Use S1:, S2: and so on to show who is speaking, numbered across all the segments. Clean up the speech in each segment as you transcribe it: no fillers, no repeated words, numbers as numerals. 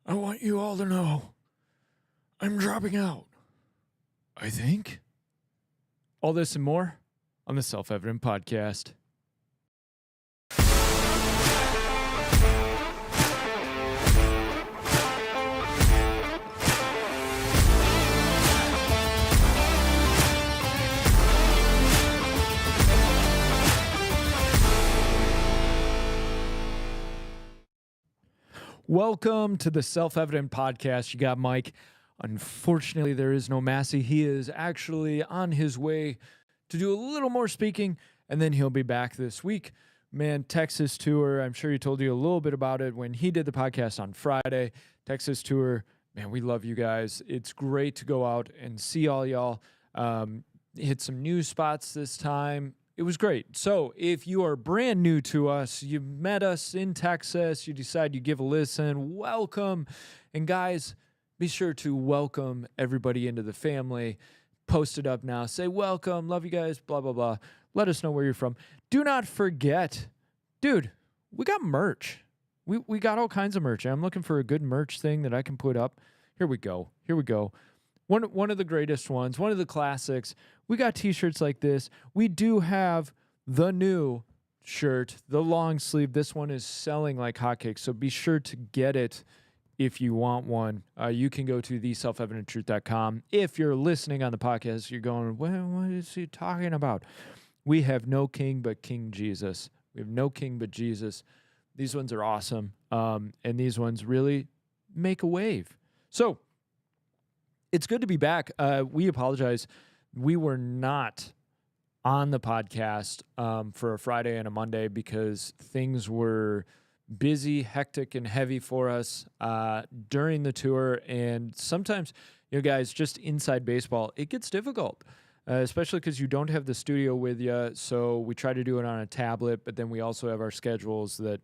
S1: I want you all to know I'm dropping out. I think. All this and more on the Self-Evident Podcast. Welcome to the Self-Evident Podcast. You got Mike. Unfortunately, there is no Massey. He is actually on his way to do a little more speaking, and then he'll be back this week. Man, Texas tour, I'm sure he told you a little bit about it when he did the podcast on Friday. Texas tour, man, we love you guys. It's great to go out and see all y'all. Hit some new spots this time. It was great. So if you are brand new to us, you met us in Texas, you decide you give a listen, welcome. And guys, be sure to welcome everybody into the family. Post it up now. Say welcome, love you guys, blah, blah, blah. Let us know where you're from. Do not forget, dude, we got merch. We got all kinds of merch. I'm looking for a good merch thing that I can put up. Here we go. One of the greatest ones, one of the classics. We got t-shirts like this. We do have the new shirt, the long sleeve. This one is selling like hotcakes, so be sure to get it if you want one. You can go to theselfevidenttruth.com. If you're listening on the podcast, you're going, well, what is he talking about? We have no king but King Jesus. We have no king but Jesus. These ones are awesome, and these ones really make a wave. So it's good to be back. We apologize. We were not on the podcast for a Friday and a Monday because things were busy, hectic, and heavy for us during the tour. And sometimes, guys, just inside baseball, it gets difficult, especially because you don't have the studio with you. So we try to do it on a tablet, but then we also have our schedules that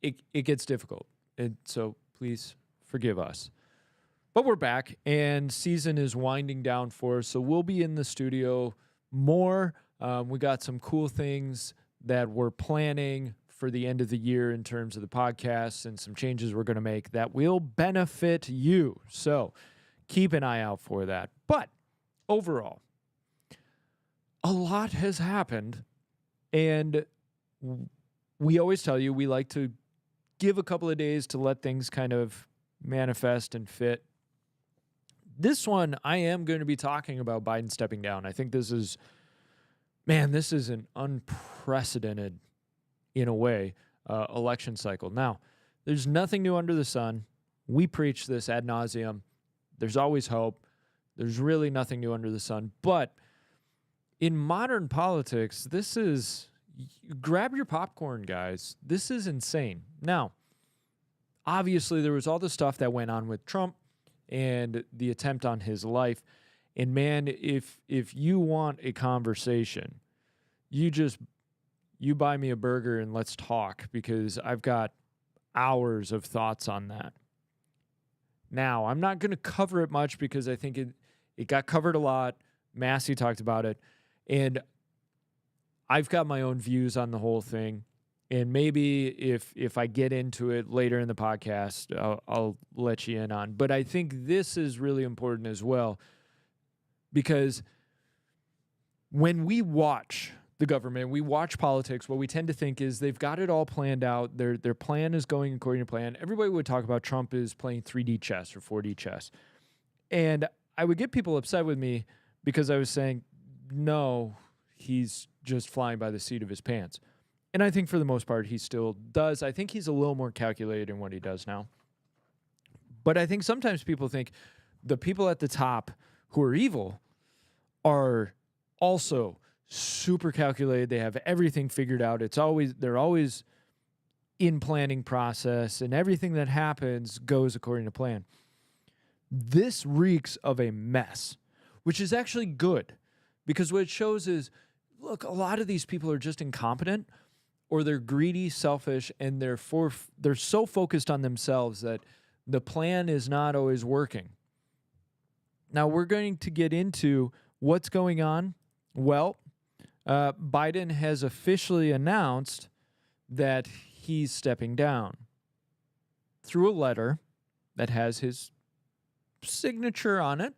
S1: it gets difficult. And so please forgive us. But we're back, and season is winding down for us, so we'll be in the studio more. We got some cool things that we're planning for the end of the year in terms of the podcast and some changes we're going to make that will benefit you. So keep an eye out for that. But overall, a lot has happened, and we always tell you we like to give a couple of days to let things kind of manifest and fit. This one, I am going to be talking about Biden stepping down. I think this is an unprecedented, in a way, election cycle. Now, there's nothing new under the sun. We preach this ad nauseum. There's always hope. There's really nothing new under the sun. But in modern politics, grab your popcorn, guys. This is insane. Now, obviously, there was all the stuff that went on with Trump and the attempt on his life. And man, if you want a conversation, you buy me a burger and let's talk, because I've got hours of thoughts on that. Now, I'm not going to cover it much because I think it got covered a lot. Massey talked about it. And I've got my own views on the whole thing. And maybe if I get into it later in the podcast, I'll let you in on. But I think this is really important as well, because when we watch the government, we watch politics, what we tend to think is they've got it all planned out. Their plan is going according to plan. Everybody would talk about Trump is playing 3D chess or 4D chess. And I would get people upset with me because I was saying, no, he's just flying by the seat of his pants. And I think for the most part, he still does. I think he's a little more calculated in what he does now. But I think sometimes people think the people at the top who are evil are also super calculated. They have everything figured out. They're always in planning process, and everything that happens goes according to plan. This reeks of a mess, which is actually good, because what it shows is, look, a lot of these people are just incompetent, or they're greedy, selfish, and they're so focused on themselves that the plan is not always working. Now, we're going to get into what's going on. Well, Biden has officially announced that he's stepping down through a letter that has his signature on it.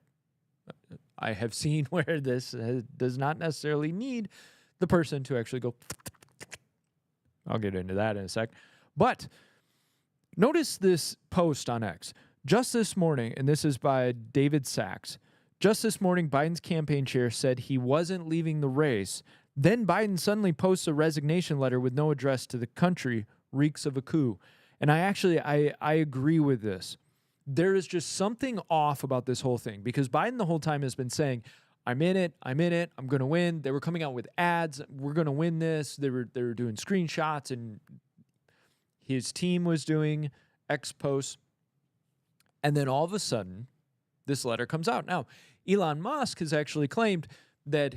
S1: I have seen where this does not necessarily need the person to actually go. I'll get into that in a sec. But notice this post on X. Just this morning, and this is by David Sachs, just this morning, Biden's campaign chair said he wasn't leaving the race. Then Biden suddenly posts a resignation letter with no address to the country, reeks of a coup. And I agree with this. There is just something off about this whole thing because Biden the whole time has been saying, I'm in it, I'm going to win. They were coming out with ads, we're going to win this. They were doing screenshots, and his team was doing X posts. And then all of a sudden, this letter comes out. Now, Elon Musk has actually claimed that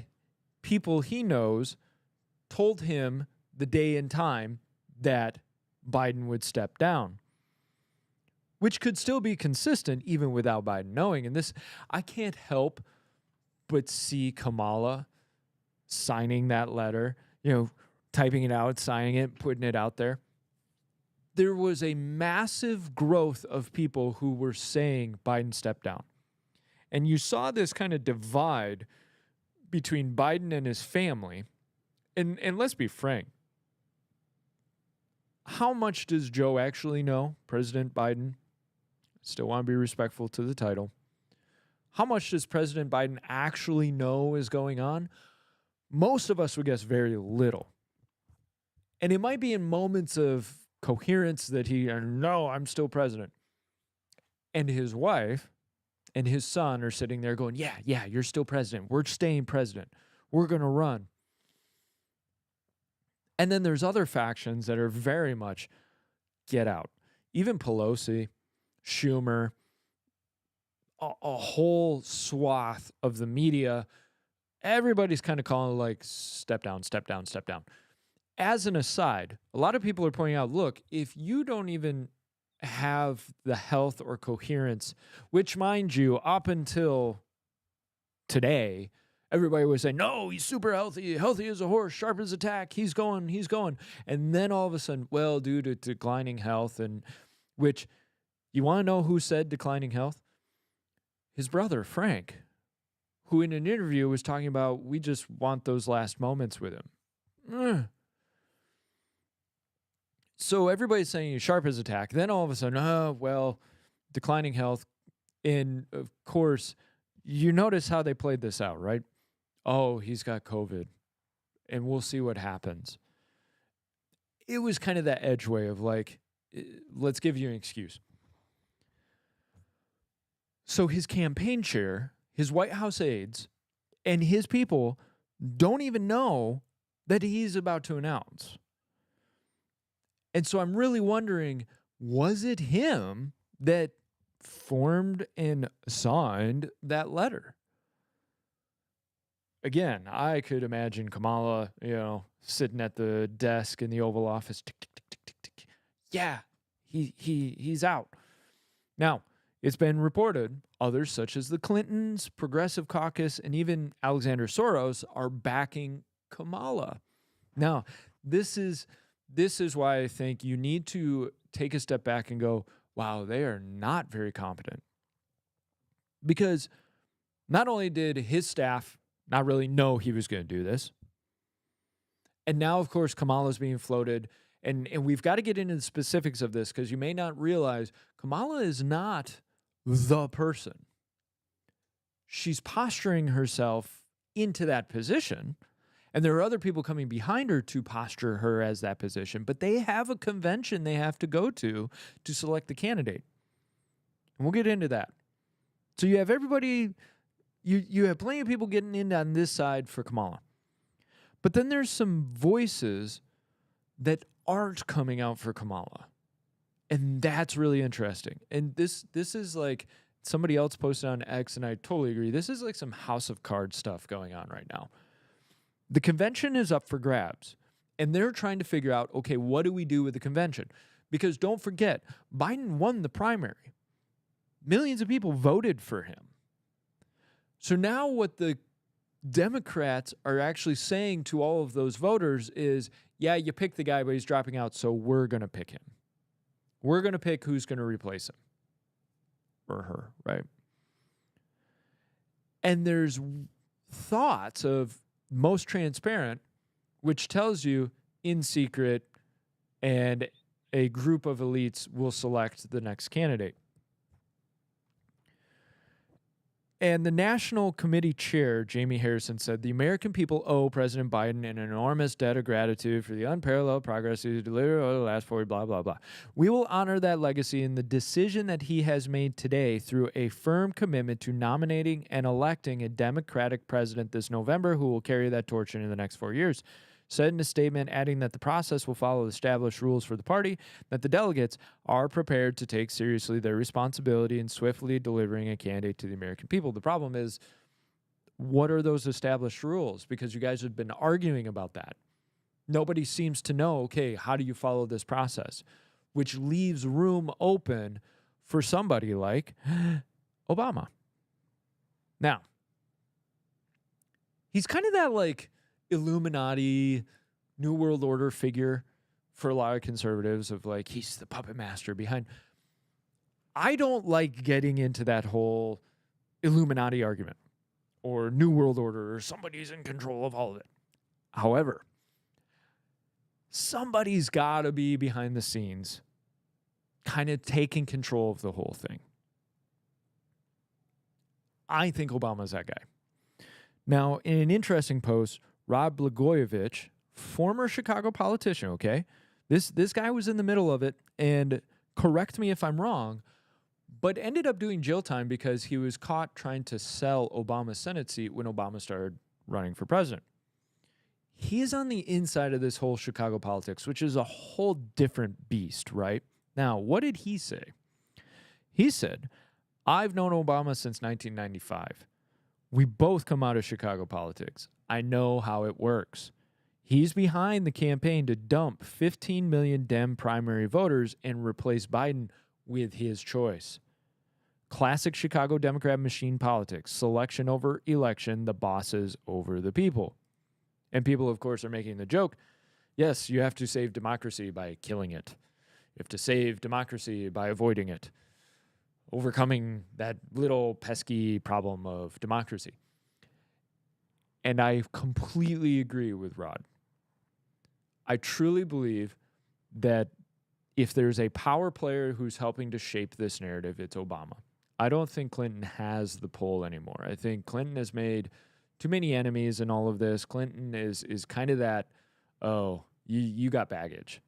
S1: people he knows told him the day and time that Biden would step down, which could still be consistent even without Biden knowing. And this, I can't help but see Kamala signing that letter, typing it out, signing it, putting it out there. There was a massive growth of people who were saying Biden stepped down. And you saw this kind of divide between Biden and his family. And let's be frank. How much does Joe actually know, President Biden? Still want to be respectful to the title. How much does President Biden actually know is going on? Most of us would guess very little. And it might be in moments of coherence that no, I'm still president. And his wife and his son are sitting there going, yeah, you're still president. We're staying president. We're going to run. And then there's other factions that are very much get out. Even Pelosi, Schumer, a whole swath of the media, everybody's kind of calling like, step down, step down, step down. As an aside, a lot of people are pointing out, look, if you don't even have the health or coherence, which, mind you, up until today, everybody was saying, no, he's super healthy as a horse, sharp as a tack, he's going. And then all of a sudden, well, due to declining health, and which, you want to know who said declining health? His brother, Frank, who in an interview was talking about, we just want those last moments with him. So everybody's saying he's sharp as a tack. Then all of a sudden, declining health. And of course, you notice how they played this out, right? Oh, he's got COVID, and we'll see what happens. It was kind of that edge way of like, let's give you an excuse. So his campaign chair, his White House aides, and his people don't even know that he's about to announce. And so I'm really wondering, was it him that formed and signed that letter? Again, I could imagine Kamala, sitting at the desk in the Oval Office. Tick, tick, tick, tick, tick, tick. Yeah, he's out. Now, it's been reported others such as the Clintons, Progressive Caucus, and even Alexander Soros are backing Kamala. Now, this is why I think you need to take a step back and go, wow, they are not very competent. Because not only did his staff not really know he was going to do this, and now, of course, Kamala's being floated, and we've got to get into the specifics of this because you may not realize Kamala is not the person. She's posturing herself into that position. And there are other people coming behind her to posture her as that position, but they have a convention they have to go to select the candidate. And we'll get into that. So you have everybody, you have plenty of people getting in on this side for Kamala. But then there's some voices that aren't coming out for Kamala. And that's really interesting. And this is like somebody else posted on X, and I totally agree. This is like some House of Cards stuff going on right now. The convention is up for grabs, and they're trying to figure out, okay, what do we do with the convention? Because don't forget, Biden won the primary. Millions of people voted for him. So now what the Democrats are actually saying to all of those voters is, yeah, you picked the guy, but he's dropping out, so we're going to pick him. We're going to pick who's going to replace him. or her, right? And there's thoughts of most transparent, which tells you in secret, and a group of elites will select the next candidate. And the National Committee chair, Jamie Harrison, said the American people owe President Biden an enormous debt of gratitude for the unparalleled progress he delivered over the last 40, blah, blah, blah. We will honor that legacy in the decision that he has made today through a firm commitment to nominating and electing a Democratic president this November who will carry that torch into the next 4 years. Said in a statement, adding that the process will follow established rules for the party, that the delegates are prepared to take seriously their responsibility in swiftly delivering a candidate to the American people. The problem is, what are those established rules? Because you guys have been arguing about that. Nobody seems to know, okay, how do you follow this process? Which leaves room open for somebody like Obama. Now, he's kind of that like Illuminati, New World Order figure for a lot of conservatives of like, he's the puppet master behind. I don't like getting into that whole Illuminati argument or New World Order or somebody's in control of all of it. However, somebody's got to be behind the scenes kind of taking control of the whole thing. I think Obama's that guy. Now, in an interesting post, Rod Blagojevich, former Chicago politician, okay? This guy was in the middle of it, and correct me if I'm wrong, but ended up doing jail time because he was caught trying to sell Obama's Senate seat when Obama started running for president. He's on the inside of this whole Chicago politics, which is a whole different beast, right? Now, what did he say? He said, I've known Obama since 1995. We both come out of Chicago politics. I know how it works. He's behind the campaign to dump 15 million Dem primary voters and replace Biden with his choice. Classic Chicago Democrat machine politics. Selection over election, the bosses over the people. And people, of course, are making the joke, yes, you have to save democracy by killing it. You have to save democracy by avoiding it. Overcoming that little pesky problem of democracy. And I completely agree with Rod. I truly believe that if there's a power player who's helping to shape this narrative, it's Obama. I don't think Clinton has the pull anymore. I think Clinton has made too many enemies in all of this. Clinton is kind of that, oh, you got baggage.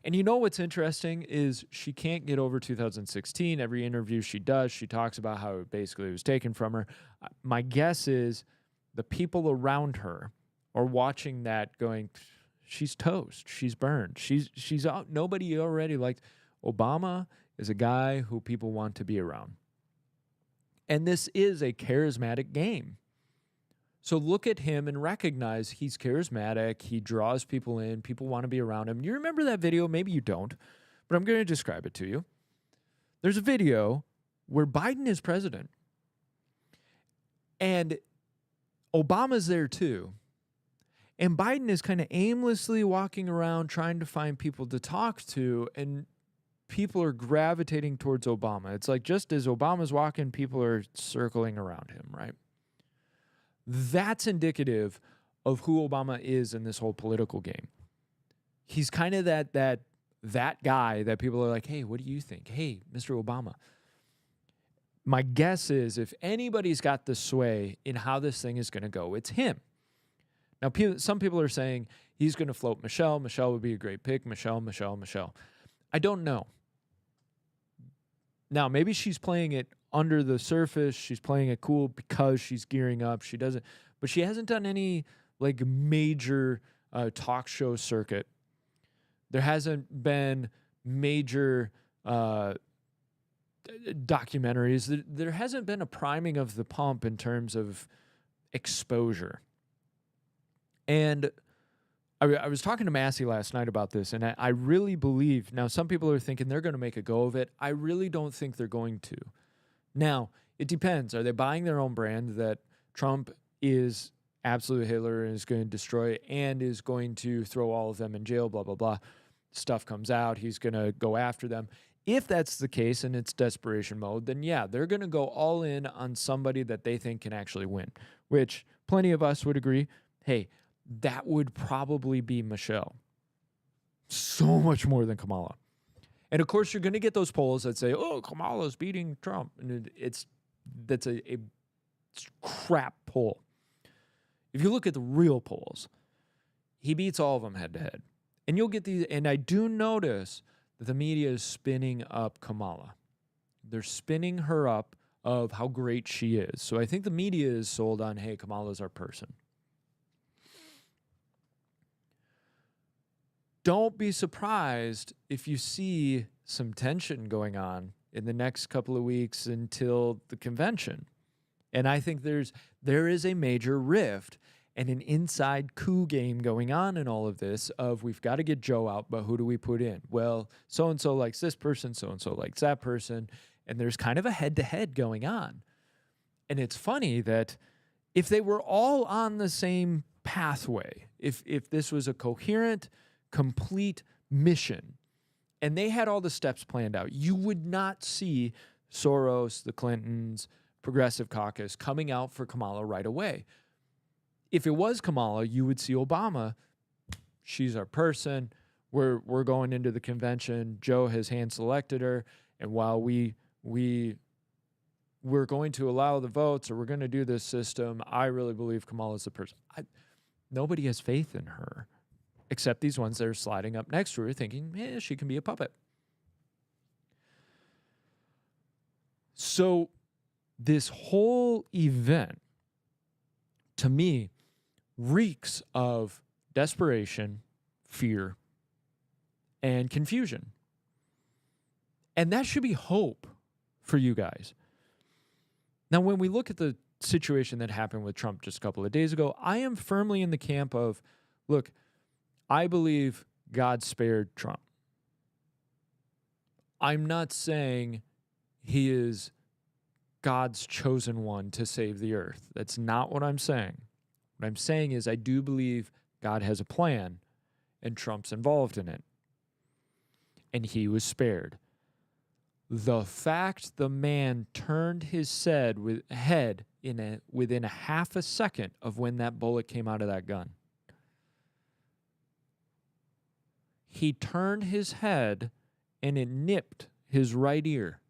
S1: And you know what's interesting is she can't get over 2016. Every interview she does, she talks about how it basically was taken from her. My guess is the people around her are watching that going, she's toast. She's burned. She's out. Nobody already liked. Obama is a guy who people want to be around. And this is a charismatic game. So look at him and recognize he's charismatic. He draws people in. People want to be around him. You remember that video? Maybe you don't, but I'm going to describe it to you. There's a video where Biden is president and Obama's there too. And Biden is kind of aimlessly walking around trying to find people to talk to, and people are gravitating towards Obama. It's like just as Obama's walking, people are circling around him, right? That's indicative of who Obama is in this whole political game. He's kind of that guy that people are like, hey, what do you think? Hey, Mr. Obama. My guess is if anybody's got the sway in how this thing is going to go, it's him. Now, some people are saying he's going to float Michelle. Michelle would be a great pick. Michelle. I don't know. Now, maybe she's playing it under the surface. She's playing it cool because she's gearing up. She doesn't, but she hasn't done any like major talk show circuit. There hasn't been major documentaries. There hasn't been a priming of the pump in terms of exposure. And I was talking to Massey last night about this, and I really believe, now some people are thinking they're going to make a go of it. I really don't think they're going to. Now, it depends. Are they buying their own brand that Trump is absolute Hitler and is going to destroy and is going to throw all of them in jail, blah, blah, blah? stuff comes out, he's going to go after them. If that's the case and it's desperation mode, then yeah, they're going to go all in on somebody that they think can actually win, which plenty of us would agree, hey, that would probably be Michelle. So much more than Kamala. And of course, you're going to get those polls that say, oh, Kamala's beating Trump. And that's a crap poll. If you look at the real polls, he beats all of them head to head. And you'll get these, and I do notice that the media is spinning up Kamala. They're spinning her up of how great she is. So I think the media is sold on, hey, Kamala's our person. Don't be surprised if you see some tension going on in the next couple of weeks until the convention. And I think there is a major rift and an inside coup game going on in all of this of we've got to get Joe out, but who do we put in? Well, so-and-so likes this person, so-and-so likes that person, and there's kind of a head-to-head going on. And it's funny that if they were all on the same pathway, if this was a coherent, complete mission, and they had all the steps planned out, you would not see Soros, the Clintons, Progressive Caucus coming out for Kamala right away. If it was Kamala, you would see Obama. She's our person. We're going into the convention. Joe has hand selected her, and while we're going to allow the votes, or we're going to do this system, I really believe Kamala's the person. Nobody has faith in her, except these ones that are sliding up next to her, thinking, she can be a puppet. So this whole event, to me, reeks of desperation, fear, and confusion. And that should be hope for you guys. Now, when we look at the situation that happened with Trump just a couple of days ago, I am firmly in the camp of, look, I believe God spared Trump. I'm not saying he is God's chosen one to save the earth. That's not what I'm saying. What I'm saying is I do believe God has a plan and Trump's involved in it. And he was spared. The fact the man turned his head within a half a second of when that bullet came out of that gun. He turned his head and it nipped his right ear.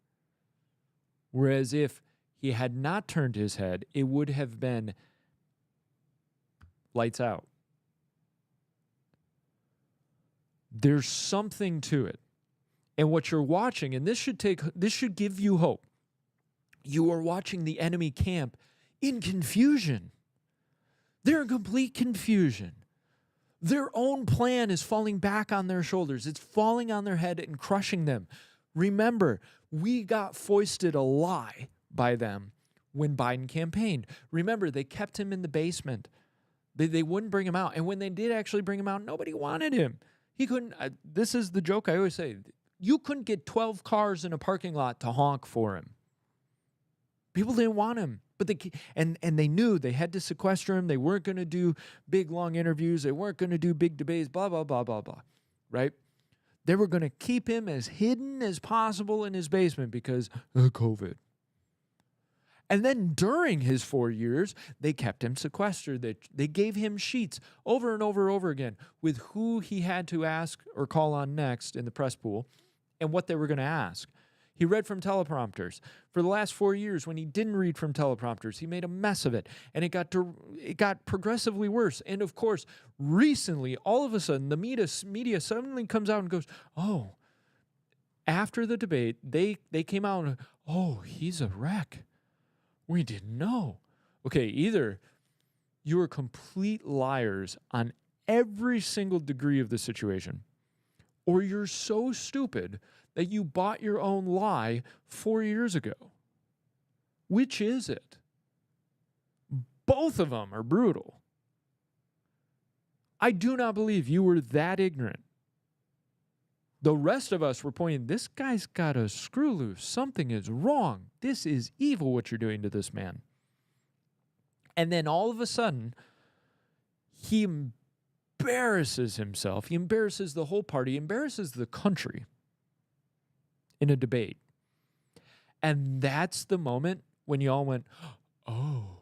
S1: Whereas if he had not turned his head, it would have been lights out. There's something to it. And what you're watching, and this should give you hope. You are watching the enemy camp in confusion. They're in complete confusion. Their own plan is falling back on their shoulders. It's falling on their head and crushing them. Remember, we got foisted a lie by them when Biden campaigned. Remember, they kept him in the basement. They wouldn't bring him out. And when they did actually bring him out, nobody wanted him. He couldn't. This is the joke I always say. You couldn't get 12 cars in a parking lot to honk for him. People didn't want him. But they knew they had to sequester him. They weren't going to do big, long interviews. They weren't going to do big debates, blah, blah, blah, blah, blah. Right? They were going to keep him as hidden as possible in his basement because of COVID. And then during his 4 years, they kept him sequestered. They gave him sheets over and over and over again with who he had to ask or call on next in the press pool and what they were going to ask. He read from teleprompters. For the last 4 years, when he didn't read from teleprompters, he made a mess of it. And it got progressively worse. And of course, recently, all of a sudden, the media suddenly comes out and goes, oh, after the debate, they came out and, oh, he's a wreck. We didn't know. Okay, either you are complete liars on every single degree of the situation, or you're so stupid that you bought your own lie 4 years ago. Which is it? Both of them are brutal. I do not believe you were that ignorant. The rest of us were pointing, this guy's got a screw loose. Something is wrong. This is evil what you're doing to this man. And then all of a sudden, he embarrasses himself. He embarrasses the whole party, embarrasses the country in a debate. And that's the moment when you all went, oh,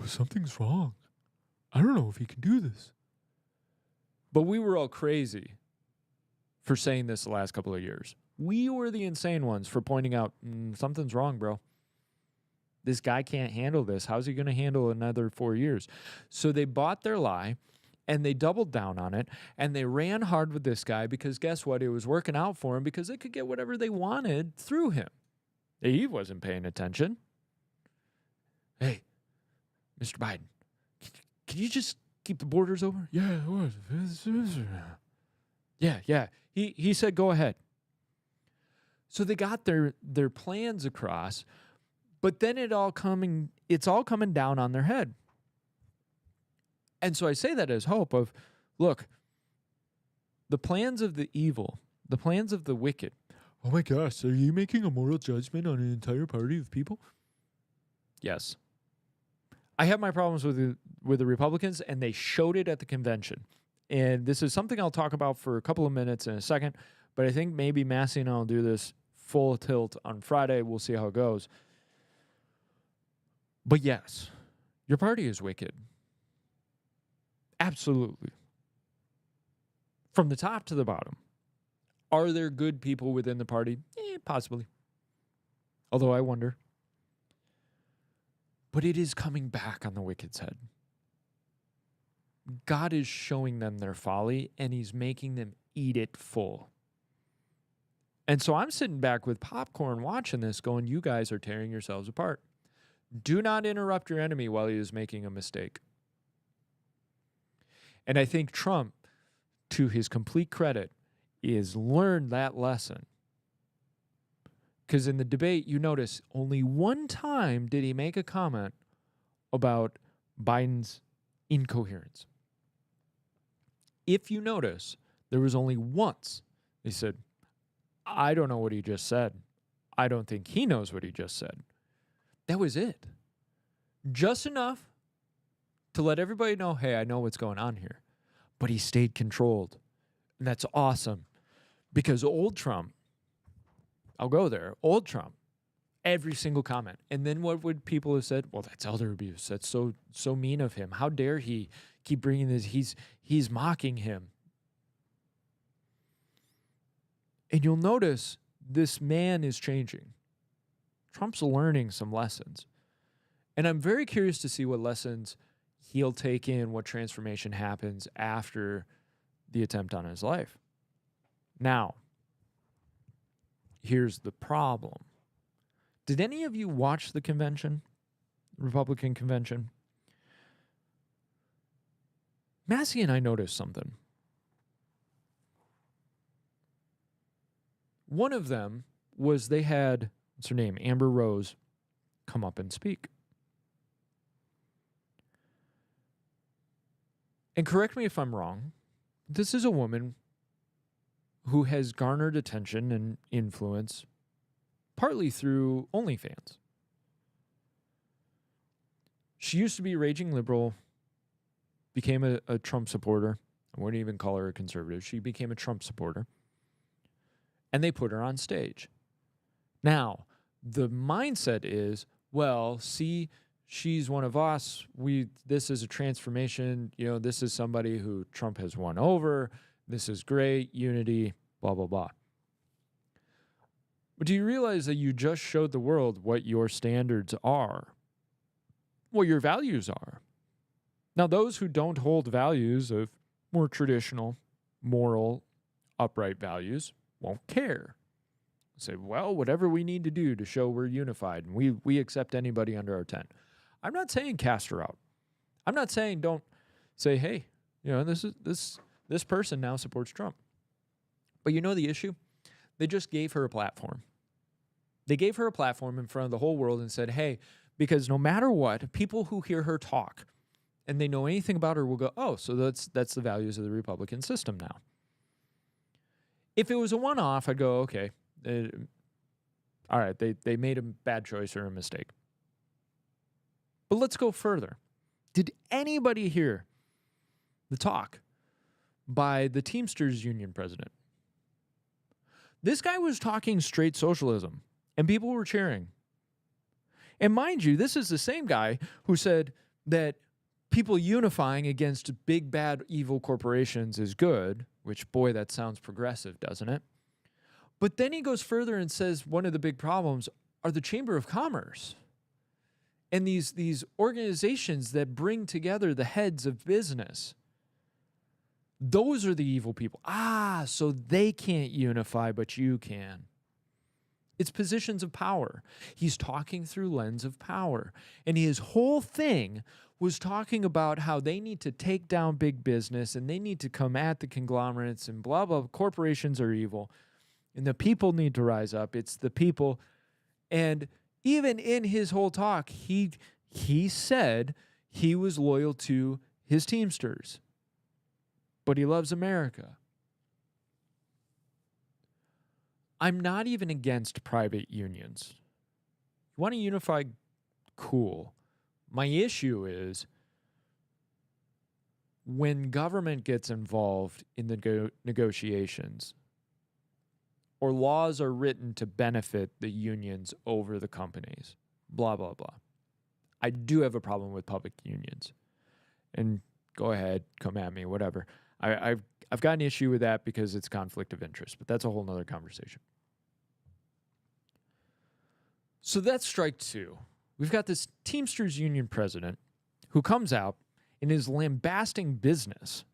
S1: something's wrong. I don't know if he can do this. But we were all crazy for saying this the last couple of years. We were the insane ones for pointing out, something's wrong, bro. This guy can't handle this. How's he going to handle another 4 years? So they bought their lie, and they doubled down on it, and they ran hard with this guy because guess what? It was working out for him because they could get whatever they wanted through him. He wasn't paying attention. Hey, Mr. Biden, can you just keep the borders open? Yeah, it was. Yeah. He said, go ahead. So they got their plans across, but then it's all coming down on their head. And so I say that as hope of, look, the plans of the evil, the plans of the wicked. Oh my gosh, are you making a moral judgment on an entire party of people? Yes. I have my problems with the Republicans, and they showed it at the convention. And this is something I'll talk about for a couple of minutes in a second, but I think maybe Massey and I will do this full tilt on Friday. We'll see how it goes. But yes, your party is wicked. Absolutely. From the top to the bottom. Are there good people within the party? Possibly. Although I wonder. But it is coming back on the wicked's head. God is showing them their folly, and he's making them eat it full. And so I'm sitting back with popcorn watching this going, you guys are tearing yourselves apart. Do not interrupt your enemy while he is making a mistake. And I think Trump, to his complete credit, is learned that lesson. Because in the debate, you notice only one time did he make a comment about Biden's incoherence. If you notice, there was only once he said, I don't know what he just said. I don't think he knows what he just said. That was it. Just enough to let everybody know, hey, I know what's going on here. But he stayed controlled. And that's awesome. Because old Trump, I'll go there, old Trump, every single comment. And then what would people have said? Well, that's elder abuse. That's so mean of him. How dare he keep bringing this? He's mocking him. And you'll notice this man is changing. Trump's learning some lessons. And I'm very curious to see what lessons he'll take in, what transformation happens after the attempt on his life. Now, here's the problem. Did any of you watch the convention, Republican convention? Massey and I noticed something. One of them was they had, what's her name, Amber Rose, come up and speak. And correct me if I'm wrong, this is a woman who has garnered attention and influence partly through OnlyFans. She used to be a raging liberal, became a Trump supporter. I wouldn't even call her a conservative. She became a Trump supporter. And they put her on stage. Now, the mindset is, well, see, she's one of us. This is a transformation. You know, this is somebody who Trump has won over. This is great, unity, blah, blah, blah. But do you realize that you just showed the world what your standards are? What your values are? Now, those who don't hold values of more traditional, moral, upright values won't care. Say, well, whatever we need to do to show we're unified and we accept anybody under our tent. I'm not saying cast her out. I'm not saying don't say, hey, you know, this person now supports Trump. But you know the issue? They just gave her a platform. They gave her a platform in front of the whole world and said, hey, because no matter what, people who hear her talk and they know anything about her will go, oh, so that's the values of the Republican system now. If it was a one-off, I'd go, okay, all right, they made a bad choice or a mistake. But let's go further. Did anybody hear the talk by the Teamsters Union president. This guy was talking straight socialism, and people were cheering. And mind you, this is the same guy who said that people unifying against big, bad, evil corporations is good, which, boy, that sounds progressive, doesn't it? But then he goes further and says one of the big problems are the Chamber of Commerce and these organizations that bring together the heads of business. Those are the evil people. So they can't unify, but you can. It's positions of power. He's talking through lens of power. And his whole thing was talking about how they need to take down big business and they need to come at the conglomerates and blah, blah. Corporations are evil. And the people need to rise up. It's the people. And even in his whole talk, he said he was loyal to his Teamsters. But he loves America. I'm not even against private unions. You want to unify? Cool. My issue is when government gets involved in the negotiations or laws are written to benefit the unions over the companies, blah, blah, blah. I do have a problem with public unions. And go ahead, come at me, whatever. I've got an issue with that because it's conflict of interest, but that's a whole nother conversation. So that's strike two. We've got this Teamsters Union president who comes out and is lambasting business.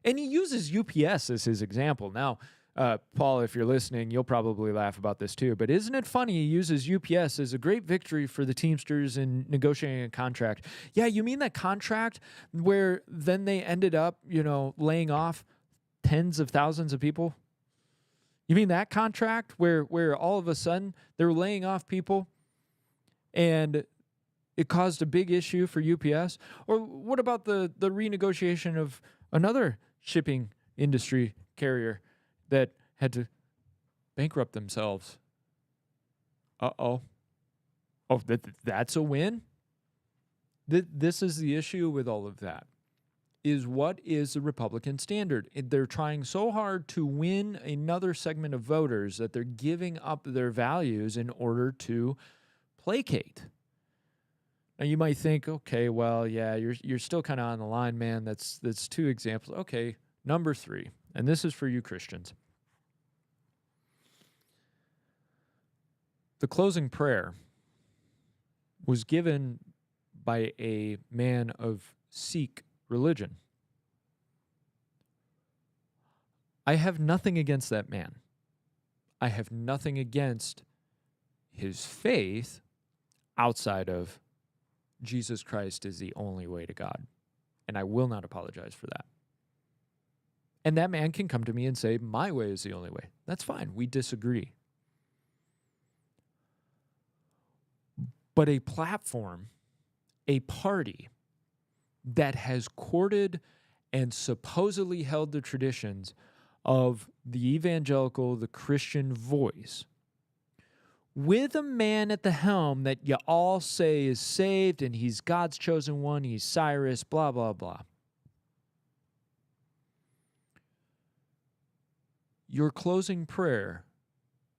S1: And he uses UPS as his example. Now, Paul, if you're listening, you'll probably laugh about this too, but isn't it funny he uses UPS as a great victory for the Teamsters in negotiating a contract? Yeah, you mean that contract where then they ended up, laying off tens of thousands of people? You mean that contract where all of a sudden they're laying off people and it caused a big issue for UPS? Or what about the renegotiation of another shipping industry carrier that had to bankrupt themselves? Oh, that's a win? This is the issue with all of that, is what is the Republican standard? They're trying so hard to win another segment of voters that they're giving up their values in order to placate. Now, you might think, okay, well, yeah, you're still kind of on the line, man. That's two examples. Okay, number three. And this is for you Christians. The closing prayer was given by a man of Sikh religion. I have nothing against that man. I have nothing against his faith outside of Jesus Christ is the only way to God. And I will not apologize for that. And that man can come to me and say, my way is the only way. That's fine. We disagree. But a platform, a party that has courted and supposedly held the traditions of the evangelical, the Christian voice, with a man at the helm that you all say is saved and he's God's chosen one, he's Cyrus, blah, blah, blah. Your closing prayer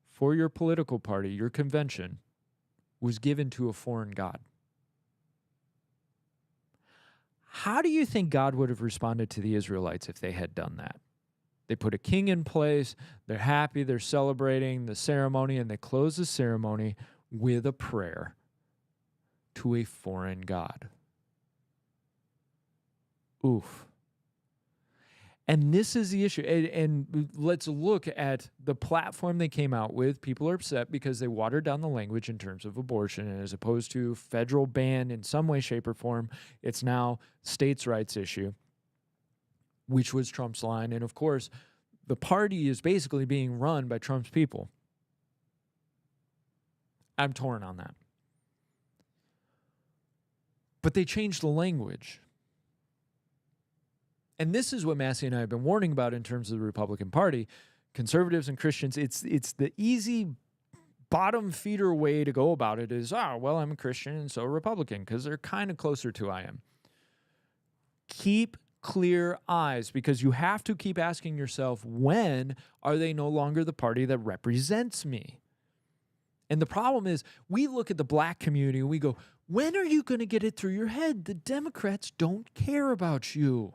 S1: for your political party, your convention, was given to a foreign god. How do you think God would have responded to the Israelites if they had done that? They put a king in place, they're happy, they're celebrating the ceremony, and they close the ceremony with a prayer to a foreign god. Oof. And this is the issue. And let's look at the platform they came out with. People are upset because they watered down the language in terms of abortion. And as opposed to federal ban in some way, shape, or form, it's now states' rights issue, which was Trump's line. And of course, the party is basically being run by Trump's people. I'm torn on that. But they changed the language. And this is what Massey and I have been warning about in terms of the Republican Party. Conservatives and Christians, it's the easy bottom feeder way to go about it is, well, I'm a Christian and so a Republican, because they're kind of closer to I am. Keep clear eyes, because you have to keep asking yourself, when are they no longer the party that represents me? And the problem is, we look at the black community and we go, when are you going to get it through your head? The Democrats don't care about you.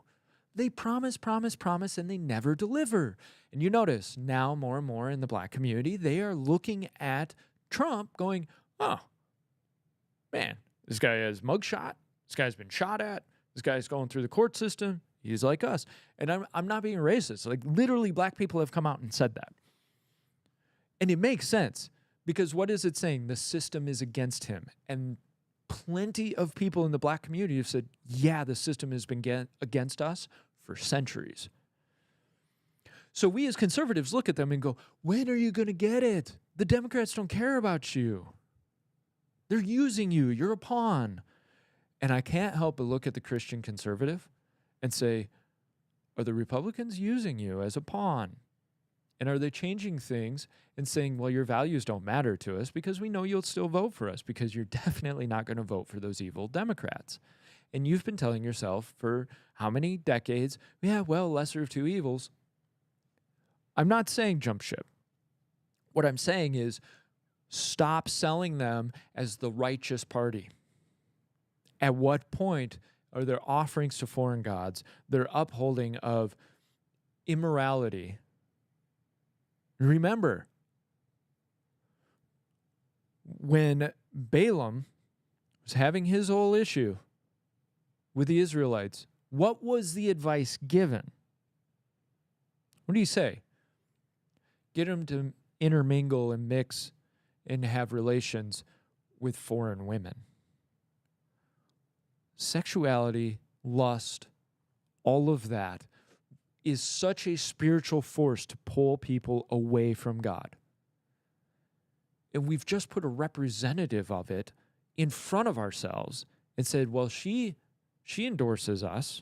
S1: They promise, promise, promise, and they never deliver. And you notice now more and more in the black community, they are looking at Trump going, oh, man, this guy has mugshot. This guy's been shot at. This guy's going through the court system. He's like us. And I'm not being racist. Like, literally, black people have come out and said that. And it makes sense, because what is it saying? The system is against him. And plenty of people in the black community have said, yeah, the system has been against us for centuries. So we as conservatives look at them and go, when are you going to get it? The Democrats don't care about you. They're using you. You're a pawn. And I can't help but look at the Christian conservative and say, are the Republicans using you as a pawn? And are they changing things and saying, well, your values don't matter to us because we know you'll still vote for us, because you're definitely not going to vote for those evil Democrats. And you've been telling yourself for how many decades, yeah, well, lesser of two evils. I'm not saying jump ship. What I'm saying is stop selling them as the righteous party. At what point are their offerings to foreign gods, their upholding of immorality? Remember, when Balaam was having his whole issue with the Israelites, what was the advice given? What do you say? Get them to intermingle and mix and have relations with foreign women. Sexuality, lust, all of that is such a spiritual force to pull people away from God. And we've just put a representative of it in front of ourselves and said, well, she endorses us.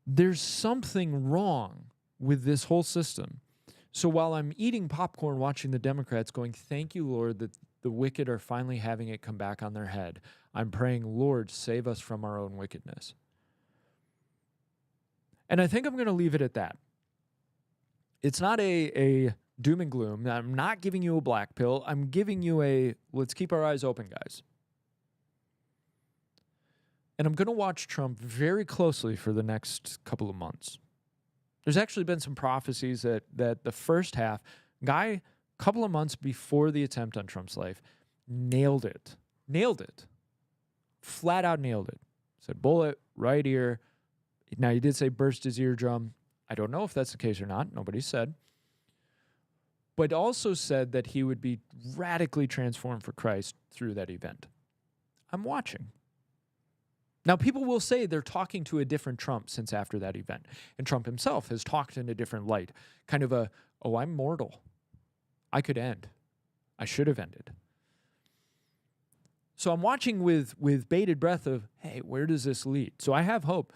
S1: There's something wrong with this whole system. So while I'm eating popcorn watching the Democrats going, thank you, Lord, that the wicked are finally having it come back on their head, I'm praying, Lord, save us from our own wickedness. And I think I'm going to leave it at that. It's not a doom and gloom. I'm not giving you a black pill. I'm giving you a, let's keep our eyes open, guys. And I'm going to watch Trump very closely for the next couple of months. There's actually been some prophecies that the first half, guy, a couple of months before the attempt on Trump's life, nailed it. Flat out nailed it. Said bullet, right ear. Now, he did say burst his eardrum. I don't know if that's the case or not. Nobody said. But also said that he would be radically transformed for Christ through that event. I'm watching. Now, people will say they're talking to a different Trump since after that event. And Trump himself has talked in a different light. Kind of a, oh, I'm mortal. I could end. I should have ended. So I'm watching with bated breath of, hey, where does this lead? So I have hope.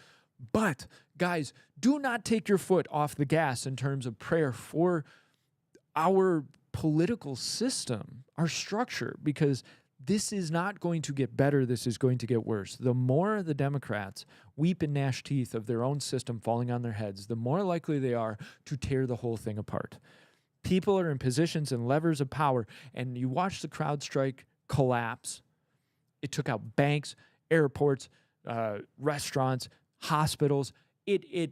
S1: But, guys, do not take your foot off the gas in terms of prayer for our political system, our structure, because this is not going to get better. This is going to get worse. The more the Democrats weep and gnash teeth of their own system falling on their heads, the more likely they are to tear the whole thing apart. People are in positions and levers of power, and you watch the CrowdStrike collapse. It took out banks, airports, restaurants, hospitals. It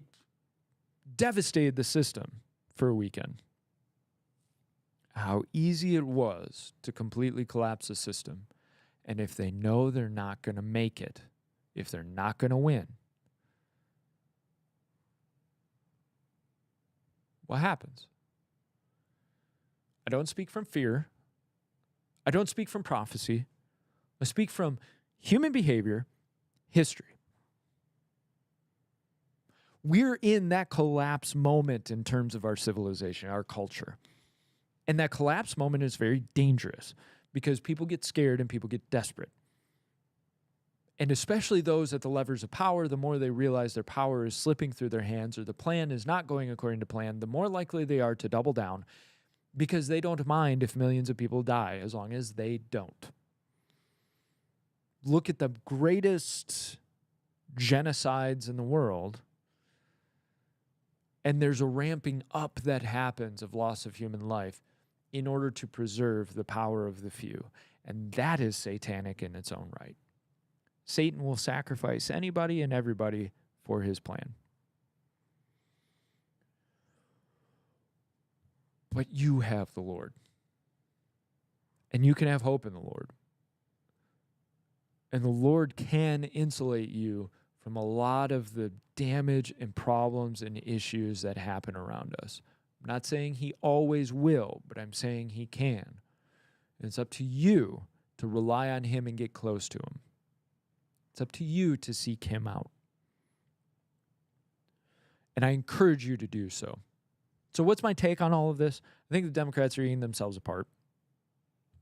S1: devastated the system for a weekend. How easy it was to completely collapse the system. And if they know they're not going to make it, if they're not going to win, what happens? I don't speak from fear. I don't speak from prophecy. I speak from human behavior, history. We're in that collapse moment in terms of our civilization, our culture. And that collapse moment is very dangerous because people get scared and people get desperate. And especially those at the levers of power, the more they realize their power is slipping through their hands or the plan is not going according to plan, the more likely they are to double down because they don't mind if millions of people die as long as they don't. look at the greatest genocides in the world, and there's a ramping up that happens of loss of human life in order to preserve the power of the few. And that is satanic in its own right. Satan will sacrifice anybody and everybody for his plan. But you have the Lord. And you can have hope in the Lord. And the Lord can insulate you from a lot of the damage and problems and issues that happen around us. I'm not saying he always will, but I'm saying he can. And it's up to you to rely on him and get close to him. It's up to you to seek him out. And I encourage you to do so. So what's my take on all of this? I think the Democrats are eating themselves apart.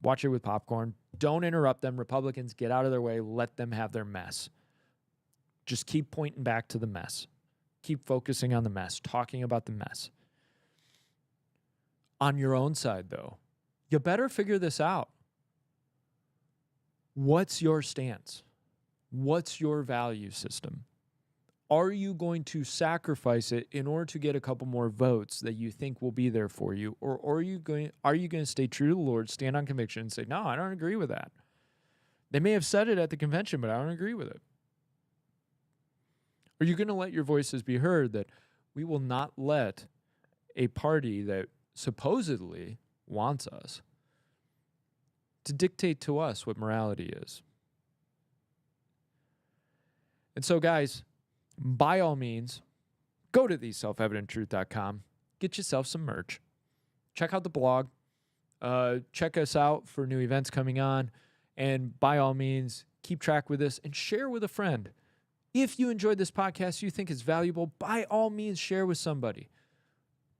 S1: Watch it with popcorn. Don't interrupt them. Republicans, get out of their way. Let them have their mess. Just keep pointing back to the mess. Keep focusing on the mess, talking about the mess. On your own side, though, you better figure this out. What's your stance? What's your value system? Are you going to sacrifice it in order to get a couple more votes that you think will be there for you? Or are you going to stay true to the Lord, stand on conviction, and say, no, I don't agree with that? They may have said it at the convention, but I don't agree with it. Are you going to let your voices be heard that we will not let a party that supposedly wants us to dictate to us what morality is? And so, guys, by all means, go to theselfevidenttruth.com. Get yourself some merch. Check out the blog. Check us out for new events coming on. And by all means, keep track with us and share with a friend. If you enjoyed this podcast, you think it's valuable, by all means, share with somebody.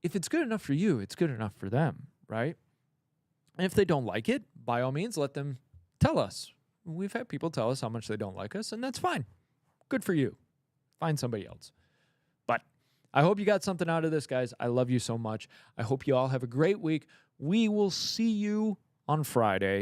S1: If it's good enough for you, it's good enough for them, right? And if they don't like it, by all means, let them tell us. We've had people tell us how much they don't like us, and that's fine. Good for you. Find somebody else. But I hope you got something out of this, guys. I love you so much. I hope you all have a great week. We will see you on Friday.